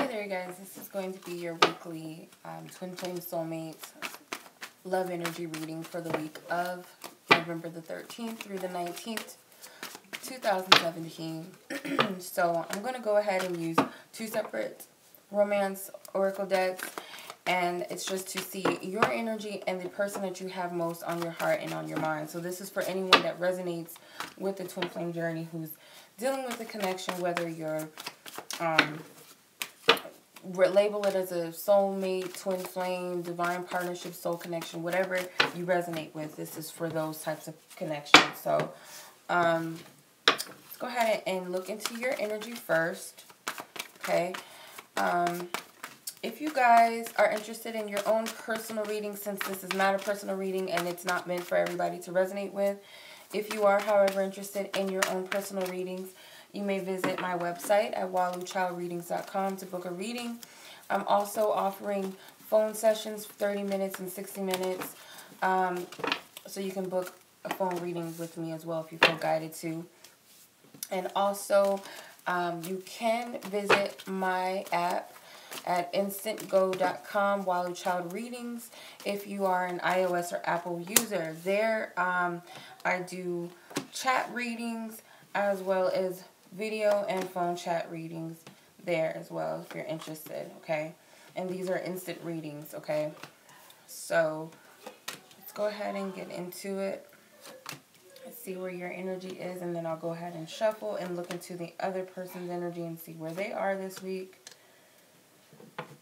there, guys. This is going to be your weekly Twin Flame Soulmate Love Energy reading for the week of November the 13th through the 19th, 2017. So I'm going to go ahead and use two separate romance oracle decks, and it's just to see your energy and the person that you have most on your heart and on your mind. So this is for anyone that resonates with the Twin Flame journey, who's dealing with the connection, whether you're label it as a soulmate, twin flame, divine partnership, soul connection, whatever you resonate with. This is for those types of connections. So let's go ahead and look into your energy first. Okay. If you guys are interested in your own personal reading, since this is not a personal reading and it's not meant for everybody to resonate with, if you are, however, interested in your own personal readings, you may visit my website at waluchildreadings.com to book a reading. I'm also offering phone sessions, 30 minutes and 60 minutes. So you can book a phone reading with me as well if you feel guided to. And also, you can visit my app at instantgo.com, Waluchild Readings, if you are an iOS or Apple user. There, I do chat readings as well as video and phone chat readings there as well if you're interested, okay? And these are instant readings, okay? So let's go ahead and get into it. Let's see where your energy is, and then I'll go ahead and shuffle and look into the other person's energy and see where they are this week.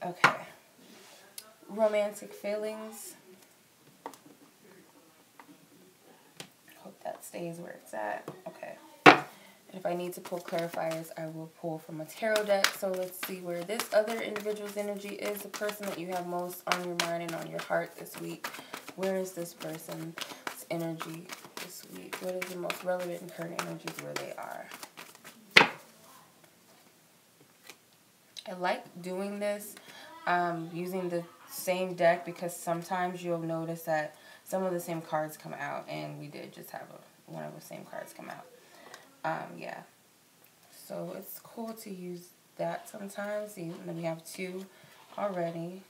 Okay. Romantic feelings. Hope that stays where it's at. Okay. If I need to pull clarifiers, I will pull from a tarot deck. So let's see where this other individual's energy is, the person that you have most on your mind and on your heart this week. Where is this person's energy this week? What is the most relevant and current energies where they are? I like doing this using the same deck because sometimes you'll notice that some of the same cards come out, and we did just have one of the same cards come out. Yeah, so it's cool to use that sometimes. See, and then we have two already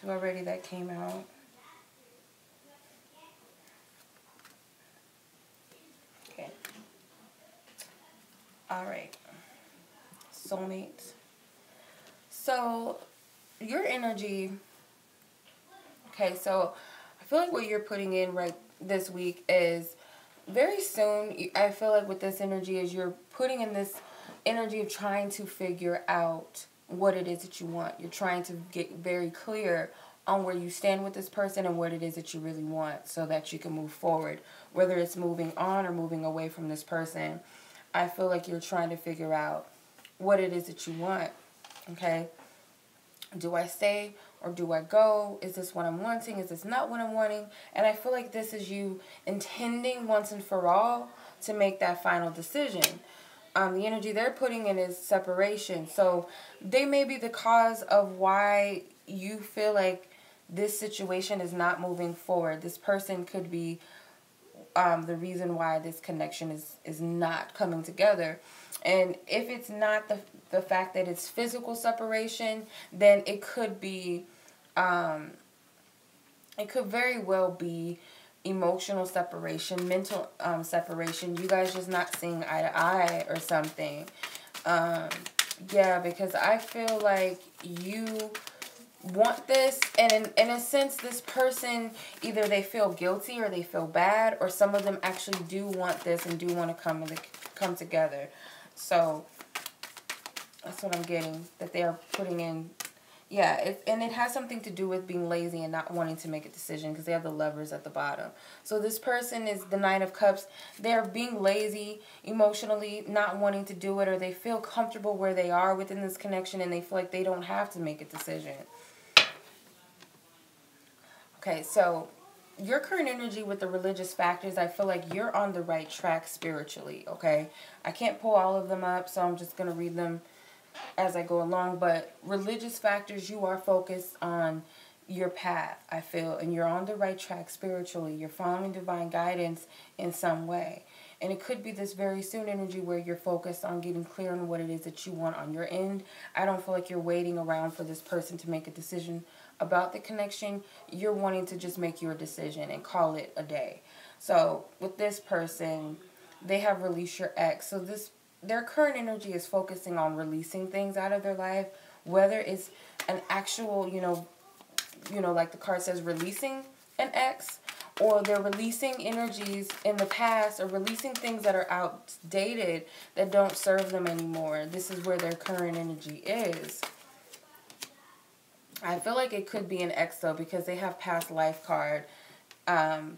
that came out. Okay. All right. Soulmate. So your energy, okay, so I feel like what you're putting in right this week is very soon. I feel like with this energy is you're putting in this energy of trying to figure out what it is that you want. You're trying to get very clear on where you stand with this person and what it is that you really want so that you can move forward, whether it's moving on or moving away from this person. I feel like you're trying to figure out what it is that you want, okay? Do I stay or do I go? Is this what I'm wanting? Is this not what I'm wanting? And I feel like this is you intending once and for all to make that final decision. The energy they're putting in is separation. So they may be the cause of why you feel like this situation is not moving forward. This person could be the reason why this connection is not coming together. And if it's not the fact that it's physical separation, then it could be, it could very well be emotional separation, mental separation. You guys just not seeing eye to eye or something. Yeah, because I feel like you want this, and in a sense this person, either they feel guilty or they feel bad, or some of them actually do want this and do want to come together. So that's what I'm getting, that they are putting in. Yeah, and it has something to do with being lazy and not wanting to make a decision, because they have the Lovers at the bottom. So this person is the Nine of Cups. They're being lazy emotionally, not wanting to do it, or they feel comfortable where they are within this connection and they feel like they don't have to make a decision. Okay, so your current energy with the religious factors, I feel like you're on the right track spiritually, okay? I can't pull all of them up, so I'm just going to read them as I go along. But religious factors, you are focused on your path, I feel, and you're on the right track spiritually. You're following divine guidance in some way. And it could be this very soon energy where you're focused on getting clear on what it is that you want on your end. I don't feel like you're waiting around for this person to make a decision about the connection. You're wanting to just make your decision and call it a day. So with this person, they have released your ex. So their current energy is focusing on releasing things out of their life, whether it's an actual, like the card says, releasing an ex, or they're releasing energies in the past, or releasing things that are outdated that don't serve them anymore. This is where their current energy is. I feel like it could be an ex though, because they have past life card.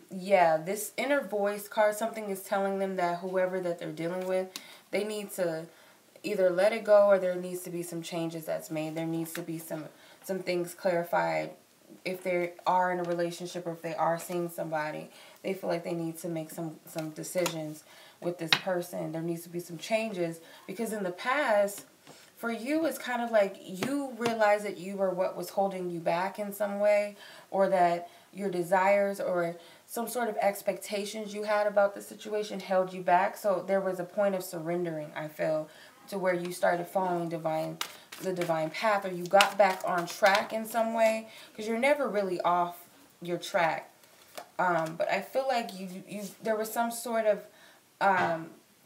Yeah, this inner voice card, something is telling them that whoever that they're dealing with, they need to either let it go, or there needs to be some changes that's made. There needs to be some things clarified. If they are in a relationship, or if they are seeing somebody, they feel like they need to make some decisions with this person. There needs to be some changes, because in the past, for you, it's kind of like you realize that you were what was holding you back in some way, or that your desires or some sort of expectations you had about the situation held you back. So there was a point of surrendering, I feel, to where you started following the divine path, or you got back on track in some way, because you're never really off your track. But I feel like there was some sort of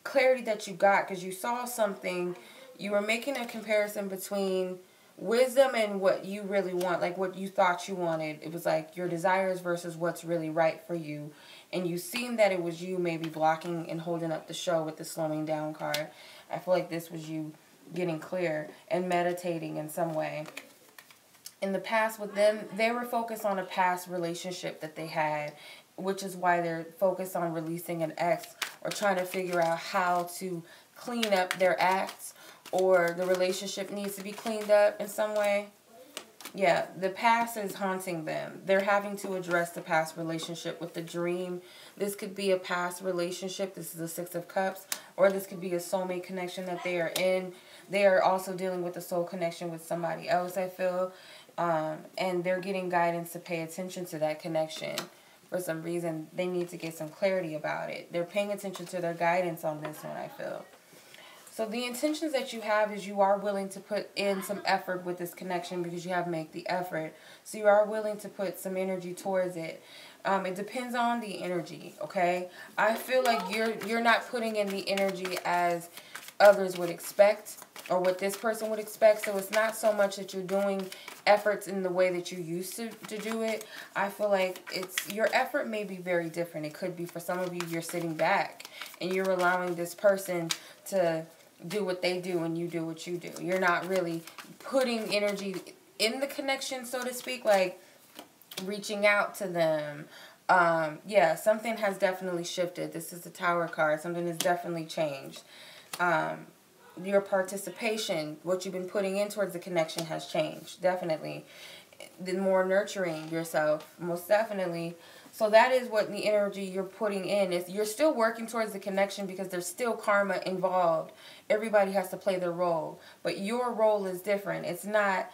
clarity that you got, because you saw something. You were making a comparison between wisdom and what you really want, like what you thought you wanted. It was like your desires versus what's really right for you. And you seen that it was you maybe blocking and holding up the show with the slowing down card. I feel like this was you getting clear and meditating in some way. In the past with them, they were focused on a past relationship that they had, which is why they're focused on releasing an ex, or trying to figure out how to clean up their acts, or the relationship needs to be cleaned up in some way. Yeah, the past is haunting them. They're having to address the past relationship with the dream. This could be a past relationship. This is the Six of Cups. Or this could be a soulmate connection that they are in. They are also dealing with a soul connection with somebody else, I feel. And they're getting guidance to pay attention to that connection. For some reason, they need to get some clarity about it. They're paying attention to their guidance on this one, I feel. So the intentions that you have is you are willing to put in some effort with this connection, because you have made the effort. So you are willing to put some energy towards it. It depends on the energy, okay? I feel like you're not putting in the energy as others would expect, or what this person would expect. So it's not so much that you're doing efforts in the way that you used to do it. I feel like your effort may be very different. It could be, for some of you, you're sitting back and you're allowing this person to do what they do and you do what you do. You're not really putting energy in the connection, so to speak, like reaching out to them. Yeah, something has definitely shifted. This is the Tower card. Something has definitely changed. Your participation, what you've been putting in towards the connection, has changed. Definitely. The more nurturing yourself, most definitely. So that is what the energy you're putting in is. You're still working towards the connection, because there's still karma involved. Everybody has to play their role, but your role is different. It's not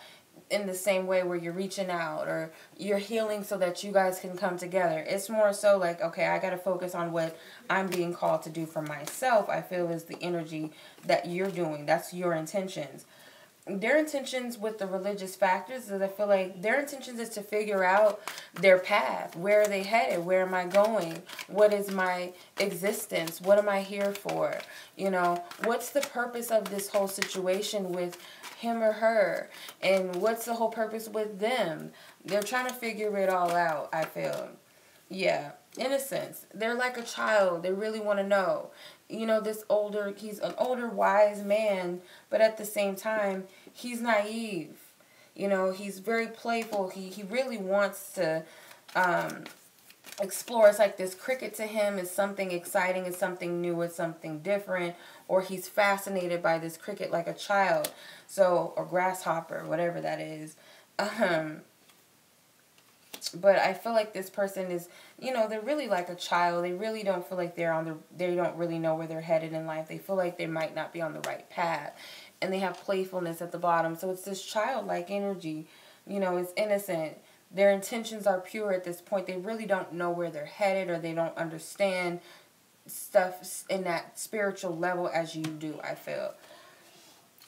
in the same way where you're reaching out or you're healing so that you guys can come together. It's more so like, okay, I got to focus on what I'm being called to do for myself. I feel is the energy that you're doing. That's your intentions. Their intentions with the religious factors is, I feel like their intentions is to figure out their path. Where are they headed? Where am I going? What is my existence? What am I here for? You know, what's the purpose of this whole situation with him or her? And what's the whole purpose with them? They're trying to figure it all out, I feel. Yeah, in a sense. They're like a child. They really want to know. You know, he's an older, wise man, but at the same time, he's naive. You know, he's very playful. He really wants to explore. It's like this cricket to him is something exciting, is something new, is something different, or he's fascinated by this cricket like a child. So, or grasshopper, whatever that is. But I feel like this person is, you know, they're really like a child. They really don't feel like they don't really know where they're headed in life. They feel like they might not be on the right path. And they have playfulness at the bottom. So it's this childlike energy. You know, it's innocent. Their intentions are pure at this point. They really don't know where they're headed, or they don't understand stuff in that spiritual level as you do, I feel.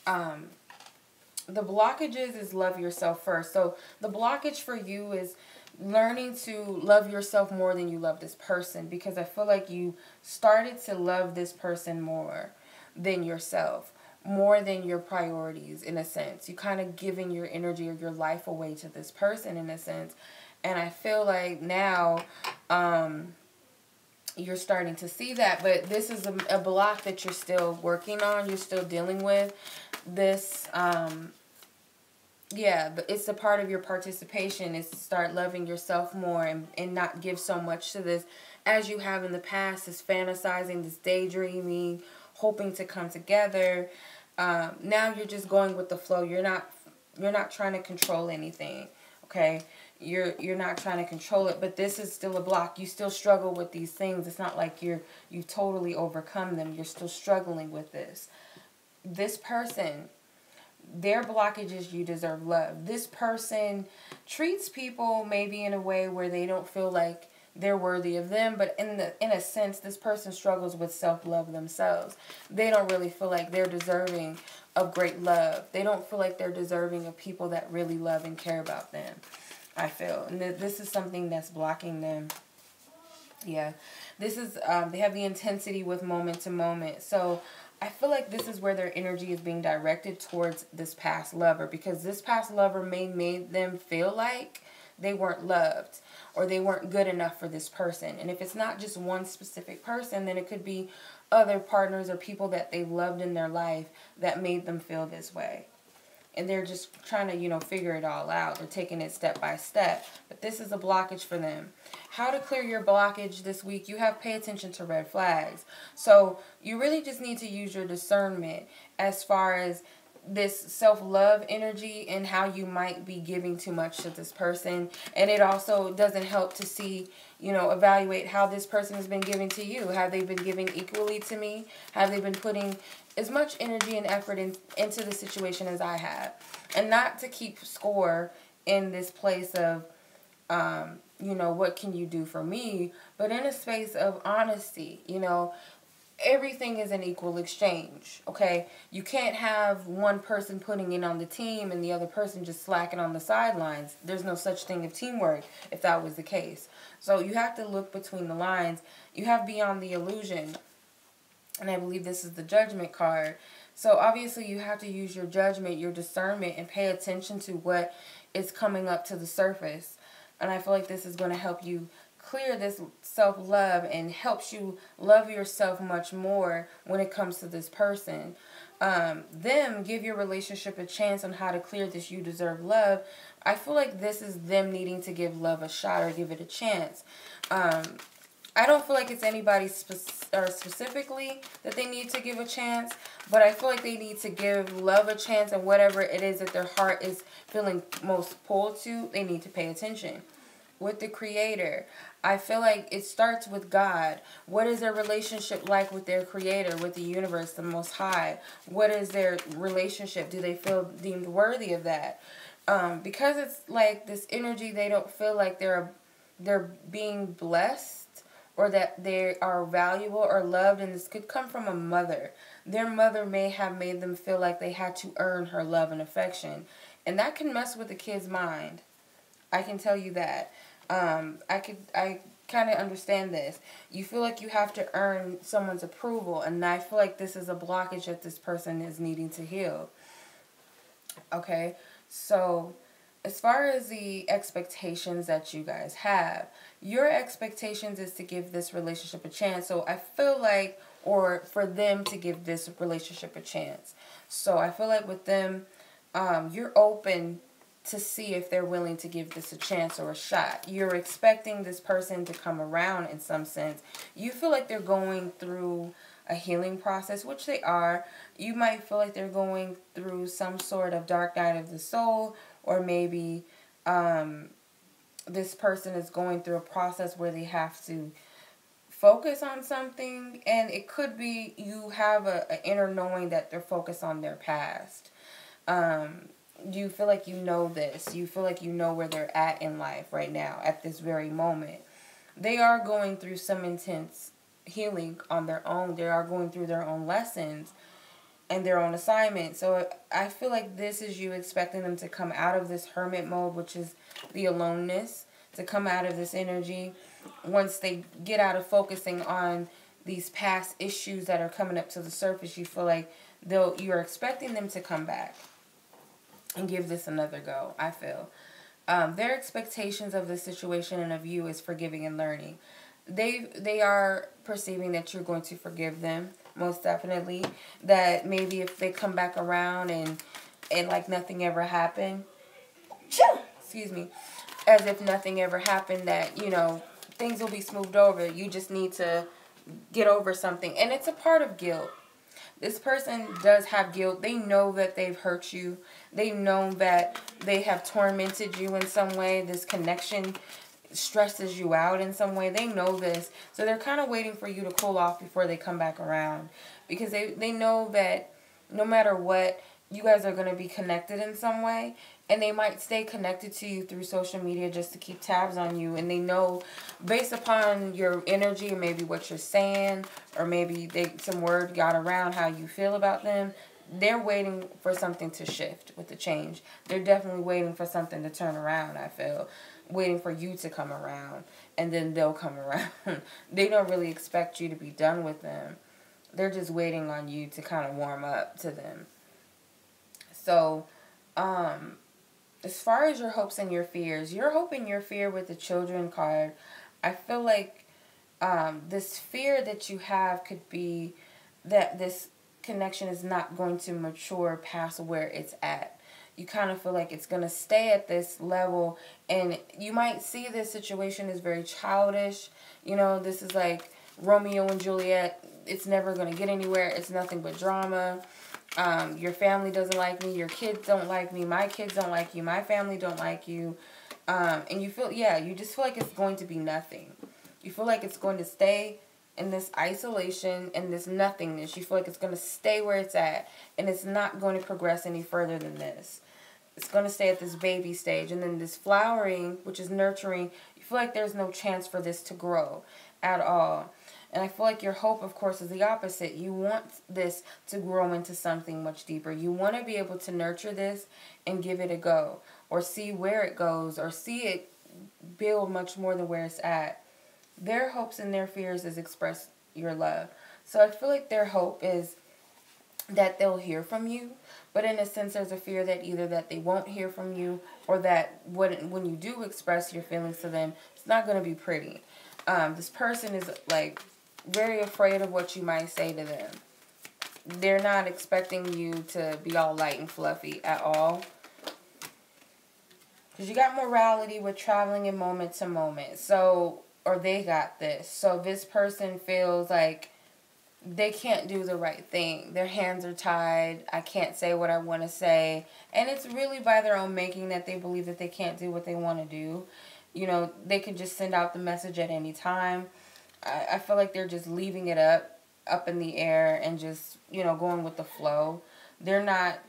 The blockages is love yourself first. So the blockage for you is learning to love yourself more than you love this person, because I feel like you started to love this person more than yourself, more than your priorities, in a sense. You kind of giving your energy or your life away to this person, in a sense. And I feel like now you're starting to see that, but this is a block that you're still working on, you're still dealing with. This yeah, but it's a part of your participation is to start loving yourself more, and not give so much to this as you have in the past, this fantasizing, this daydreaming, hoping to come together. Now you're just going with the flow. You're not trying to control anything, okay? You're not trying to control it, but this is still a block. You still struggle with these things. It's not like you totally overcome them. You're still struggling with this. This person, their blockage is you deserve love. This person treats people maybe in a way where they don't feel like they're worthy of them, but in a sense, this person struggles with self-love themselves. They don't really feel like they're deserving of great love. They don't feel like they're deserving of people that really love and care about them, I feel. And this is something that's blocking them. Yeah. This is, they have the intensity with moment to moment. So I feel like this is where their energy is being directed towards this past lover, because this past lover made them feel like they weren't loved or they weren't good enough for this person. And if it's not just one specific person, then it could be other partners or people that they loved in their life that made them feel this way. And they're just trying to, figure it all out. They're taking it step by step. But this is a blockage for them. How to clear your blockage this week? You have pay attention to red flags. So you really just need to use your discernment as far as this self-love energy and how you might be giving too much to this person. And it also doesn't help to see, evaluate how this person has been giving to you. Have they been giving equally to me? Have they been putting as much energy and effort into the situation as I have? And not to keep score in this place of, what can you do for me? But in a space of honesty, everything is an equal exchange, okay? You can't have one person putting in on the team and the other person just slacking on the sidelines. There's no such thing of teamwork if that was the case. So you have to look between the lines. You have beyond the illusion. And I believe this is the judgment card. So obviously you have to use your judgment, your discernment, and pay attention to what is coming up to the surface. And I feel like this is going to help you clear this self-love and helps you love yourself much more when it comes to this person. Give your relationship a chance on how to clear this you deserve love. I feel like this is them needing to give love a shot or give it a chance. I don't feel like it's anybody specifically that they need to give a chance, but I feel like they need to give love a chance, and whatever it is that their heart is feeling most pulled to, they need to pay attention. With the Creator, I feel like it starts with God. What is their relationship like with their Creator, with the universe, the Most High? What is their relationship? Do they feel deemed worthy of that? Because it's like this energy, they don't feel like they're being blessed or that they are valuable or loved, and this could come from a mother. Their mother may have made them feel like they had to earn her love and affection, and that can mess with a kid's mind. I can tell you that. I kind of understand this. You feel like you have to earn someone's approval, and I feel like this is a blockage that this person is needing to heal. Okay, so as far as the expectations that you guys have, your expectations is to give this relationship a chance. So I feel like, or for them to give this relationship a chance. So I feel like with them, you're open to see if they're willing to give this a chance or a shot. You're expecting this person to come around in some sense. You feel like they're going through a healing process, which they are. You might feel like they're going through some sort of dark night of the soul, or maybe this person is going through a process where they have to focus on something, and it could be you have an inner knowing that they're focused on their past. You feel like you know this. You feel like you know where they're at in life right now, at this very moment. They are going through some intense healing on their own. They are going through their own lessons and their own assignment. So I feel like this is you expecting them to come out of this hermit mode, which is the aloneness, to come out of this energy. Once they get out of focusing on these past issues that are coming up to the surface, you feel like you're expecting them to come back and give this another go, I feel. Their expectations of the situation and of you is forgiving and learning. They are perceiving that you're going to forgive them, most definitely. That maybe if they come back around and like nothing ever happened, excuse me, as if nothing ever happened, that, you know, things will be smoothed over. You just need to get over something. And it's a part of guilt. This person does have guilt. They know that they've hurt you. They know that they have tormented you in some way. This connection stresses you out in some way. They know this. So they're kind of waiting for you to cool off before they come back around. Because they know that no matter what, you guys are going to be connected in some way. And they might stay connected to you through social media just to keep tabs on you. And they know, based upon your energy, or maybe what you're saying, or maybe some word got around how you feel about them, they're waiting for something to shift with the change. They're definitely waiting for something to turn around, I feel. Waiting for you to come around. And then they'll come around. They don't really expect you to be done with them. They're just waiting on you to kind of warm up to them. So, as far as your hopes and your fears, your hope and your fear with the children card, I feel like this fear that you have could be that this connection is not going to mature past where it's at. You kind of feel like it's going to stay at this level, and you might see this situation as very childish. You know, this is like Romeo and Juliet. It's never going to get anywhere. It's nothing but drama. Your family doesn't like me. Your kids don't like me. My kids don't like you. My family don't like you. And you feel, you just feel like it's going to be nothing. You feel like it's going to stay in this isolation and this nothingness. You feel like it's going to stay where it's at. And it's not going to progress any further than this. It's going to stay at this baby stage. And then this flowering, which is nurturing, you feel like there's no chance for this to grow at all. And I feel like your hope, of course, is the opposite. You want this to grow into something much deeper. You want to be able to nurture this and give it a go. Or see where it goes. Or see it build much more than where it's at. Their hopes and their fears is express your love. So I feel like their hope is that they'll hear from you. But in a sense, there's a fear that either that they won't hear from you. Or that when you do express your feelings to them, it's not going to be pretty. This person is like very afraid of what you might say to them. They're not expecting you to be all light and fluffy at all. Because you got morality with traveling in moment to moment. So, or they got this. So this person feels like they can't do the right thing. Their hands are tied. I can't say what I want to say. And it's really by their own making that they believe that they can't do what they want to do. You know, they can just send out the message at any time. I feel like they're just leaving it up in the air and just, you know, going with the flow. They're not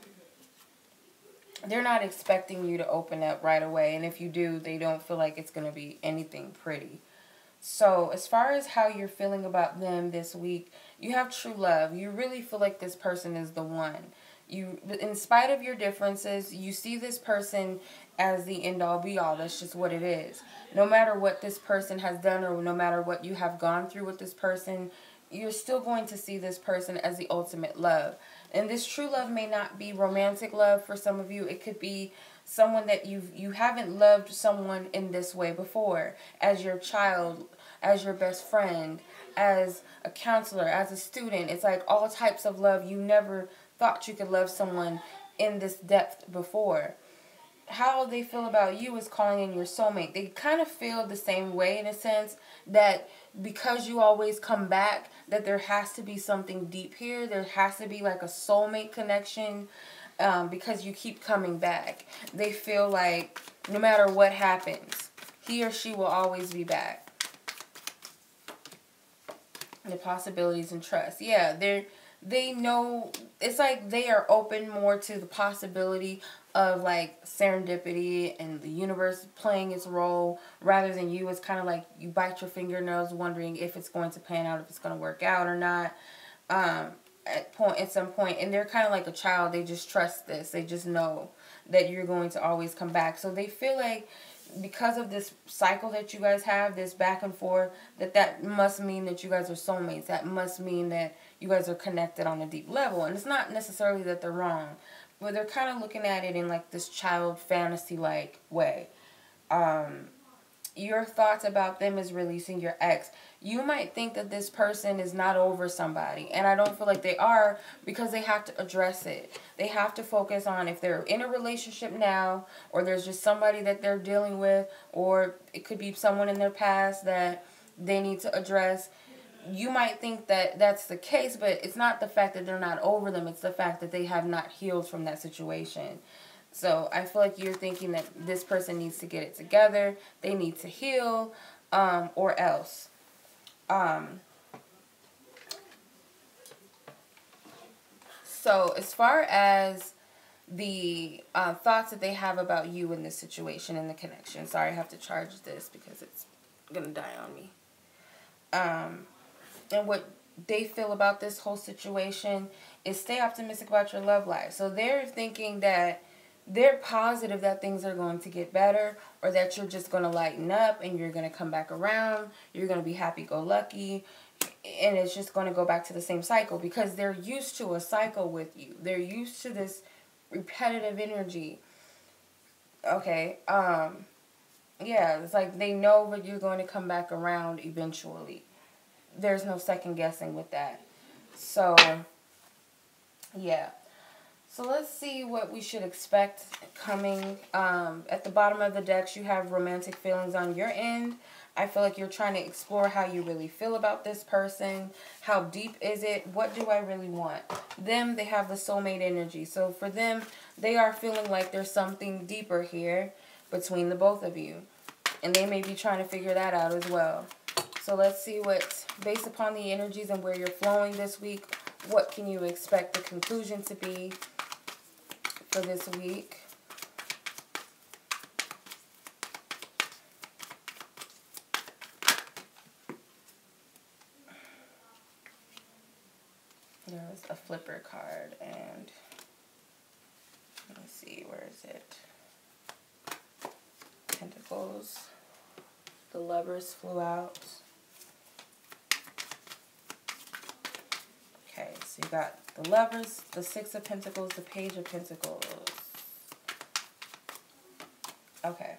expecting you to open up right away. And if you do, they don't feel like it's going to be anything pretty. So as far as how you're feeling about them this week, you have true love. You really feel like this person is the one. You, in spite of your differences, you see this person as the end-all be-all. That's just what it is. No matter what this person has done or no matter what you have gone through with this person, you're still going to see this person as the ultimate love. And this true love may not be romantic love for some of you. It could be someone that you haven't loved someone in this way before. As your child, as your best friend, as a counselor, as a student. It's like all types of love. You never thought you could love someone in this depth before. How they feel about you is calling in your soulmate. They kind of feel the same way in a sense that because you always come back, that there has to be something deep here. There has to be like a soulmate connection because you keep coming back. They feel like no matter what happens, he or she will always be back. The possibilities and trust. Yeah, they know, it's like they are open more to the possibility of like serendipity and the universe playing its role, rather than you. It's kind of like you bite your fingernails wondering if it's going to pan out, if it's going to work out or not. At some point, and they're kind of like a child. They just trust this. They just know that you're going to always come back. So they feel like because of this cycle that you guys have, this back and forth, that must mean that you guys are soulmates. That must mean that you guys are connected on a deep level. And it's not necessarily that they're wrong, but they're kind of looking at it in like this child fantasy like way. Your thoughts about them is releasing your ex. You might think that this person is not over somebody, and I don't feel like they are, because they have to address it. They have to focus on if they're in a relationship now, or there's just somebody that they're dealing with, or it could be someone in their past that they need to address. You might think that that's the case, but it's not the fact that they're not over them. It's the fact that they have not healed from that situation. So I feel like you're thinking that this person needs to get it together. They need to heal, or else. So as far as the thoughts that they have about you in this situation, in the connection. Sorry, I have to charge this because it's going to die on me. And what they feel about this whole situation is stay optimistic about your love life. So they're thinking that they're positive that things are going to get better, or that you're just going to lighten up and you're going to come back around. You're going to be happy-go-lucky, and it's just going to go back to the same cycle, because they're used to a cycle with you. They're used to this repetitive energy. Okay, yeah, it's like they know that you're going to come back around eventually. There's no second guessing with that. So, yeah. So let's see what we should expect coming. At the bottom of the decks, you have romantic feelings on your end. I feel like you're trying to explore how you really feel about this person. How deep is it? What do I really want? Them, they have the soulmate energy. So for them, they are feeling like there's something deeper here between the both of you. And they may be trying to figure that out as well. So let's see what, based upon the energies and where you're flowing this week, what can you expect the conclusion to be for this week? There's a flipper card, and let me see, where is it? Pentacles. The Lovers flew out. Okay, so you got the Lovers, the Six of Pentacles, the Page of Pentacles. Okay.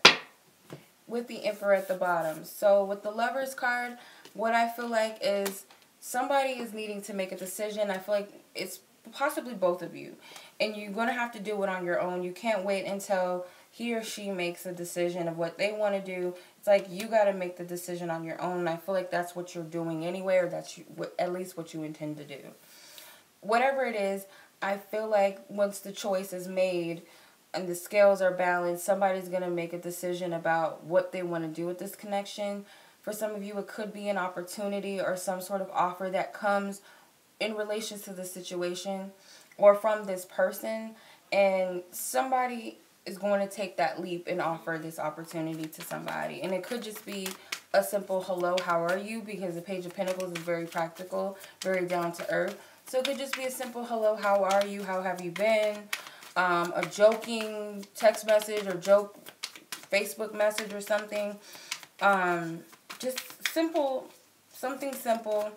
With the Emperor at the bottom. So with the Lovers card, what I feel like is somebody is needing to make a decision. I feel like it's possibly both of you. And you're going to have to do it on your own. You can't wait until he or she makes a decision of what they want to do. It's like you got to make the decision on your own. I feel like that's what you're doing anyway, or that's at least what you intend to do. Whatever it is, I feel like once the choice is made and the scales are balanced, somebody's going to make a decision about what they want to do with this connection. For some of you, it could be an opportunity or some sort of offer that comes in relation to the situation or from this person. And somebody is going to take that leap and offer this opportunity to somebody. And it could just be a simple hello, how are you? Because the Page of Pentacles is very practical, very down to earth. So it could just be a simple hello, how are you? How have you been? A joking text message or joke Facebook message or something. Just simple, something simple,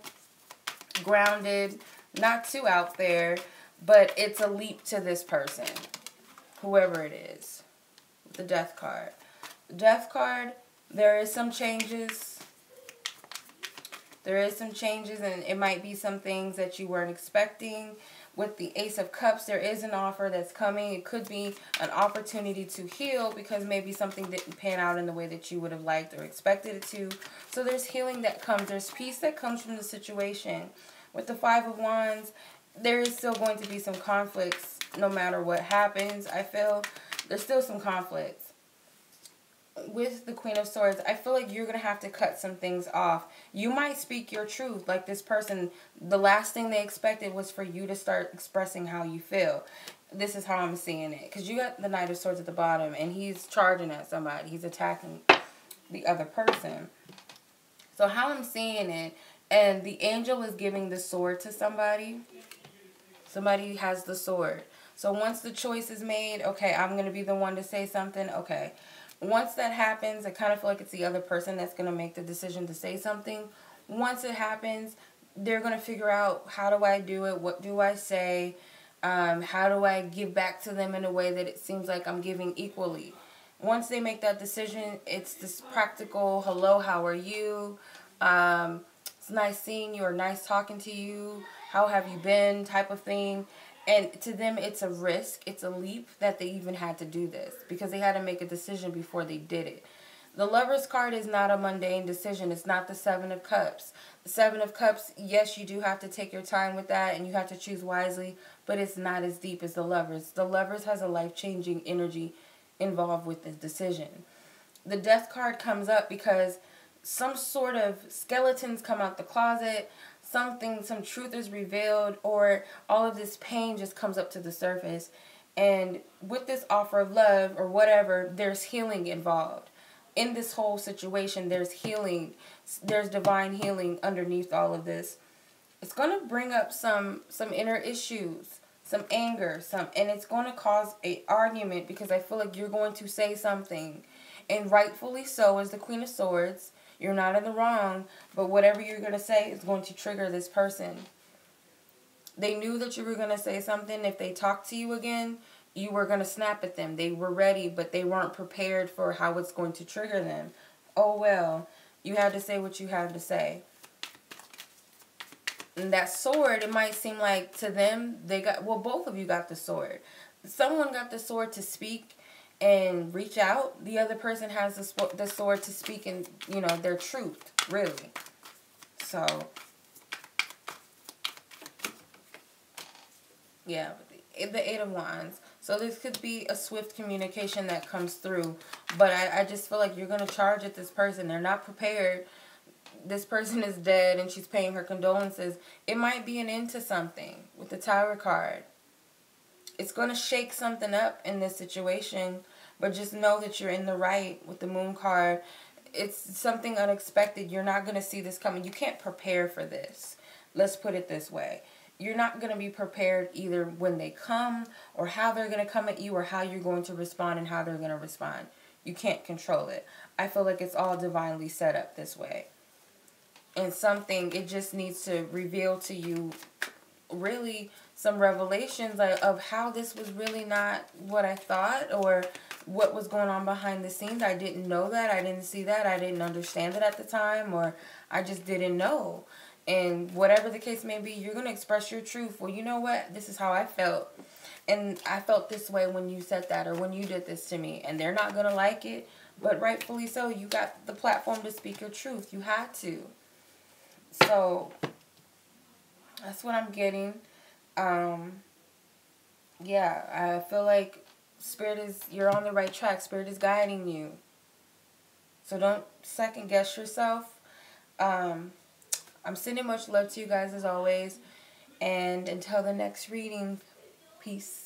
grounded, not too out there, but it's a leap to this person, whoever it is. The Death card. The Death card, there is some changes. There is some changes, and it might be some things that you weren't expecting. With the Ace of Cups, there is an offer that's coming. It could be an opportunity to heal because maybe something didn't pan out in the way that you would have liked or expected it to. So there's healing that comes. There's peace that comes from the situation. With the Five of Wands, there is still going to be some conflicts no matter what happens. I feel there's still some conflicts. with the Queen of Swords, I feel like you're going to have to cut some things off. You might speak your truth. Like this person, the last thing they expected was for you to start expressing how you feel. This is how I'm seeing it. Because you got the Knight of Swords at the bottom, and he's charging at somebody. He's attacking the other person. So how I'm seeing it, and the angel is giving the sword to somebody. Somebody has the sword. So once the choice is made, okay, I'm going to be the one to say something, okay. Once that happens, I kind of feel like it's the other person that's going to make the decision to say something. Once it happens, they're going to figure out, how do I do it? What do I say? How do I give back to them in a way that it seems like I'm giving equally? Once they make that decision, it's this practical, hello, how are you? It's nice seeing you or nice talking to you. How have you been? Type of thing. And to them, it's a risk. It's a leap that they even had to do this because they had to make a decision before they did it. The Lover's card is not a mundane decision. It's not the Seven of Cups. The Seven of Cups, yes, you do have to take your time with that and you have to choose wisely, but it's not as deep as the Lover's. The Lover's has a life-changing energy involved with this decision. The Death card comes up because some sort of skeletons come out the closet, some truth is revealed, or all of this pain just comes up to the surface. And with this offer of love or whatever, there's healing involved. In this whole situation, there's healing. There's divine healing underneath all of this. It's going to bring up some inner issues, some anger, and it's going to cause an argument because I feel like you're going to say something. And rightfully so, as the Queen of Swords, you're not in the wrong, but whatever you're going to say is going to trigger this person. They knew that you were going to say something. If they talked to you again, you were going to snap at them. They were ready, but they weren't prepared for how it's going to trigger them. Oh, well, you had to say what you had to say. And that sword, it might seem like to them, both of you got the sword. Someone got the sword to speak and reach out. The other person has the sword to speak and, their truth, really. So, yeah, the Eight of Wands. So this could be a swift communication that comes through. But I just feel like you're going to charge at this person. They're not prepared. This person is dead and she's paying her condolences. It might be an end to something with the Tower card. It's going to shake something up in this situation. But just know that you're in the right with the Moon card. It's something unexpected. You're not going to see this coming. You can't prepare for this. Let's put it this way. You're not going to be prepared either when they come or how they're going to come at you or how you're going to respond and how they're going to respond. You can't control it. I feel like it's all divinely set up this way. And it just needs to reveal to you really some revelations of how this was really not what I thought or what was going on behind the scenes. I didn't know that. I didn't see that. I didn't understand it at the time, or I just didn't know. And whatever the case may be, you're going to express your truth. Well, you know what? This is how I felt. And I felt this way when you said that or when you did this to me. And they're not going to like it. But rightfully so. You got the platform to speak your truth. You had to. So, that's what I'm getting. Yeah, I feel like you're on the right track. Spirit is guiding you. So don't second guess yourself. I'm sending much love to you guys as always. And until the next reading, peace.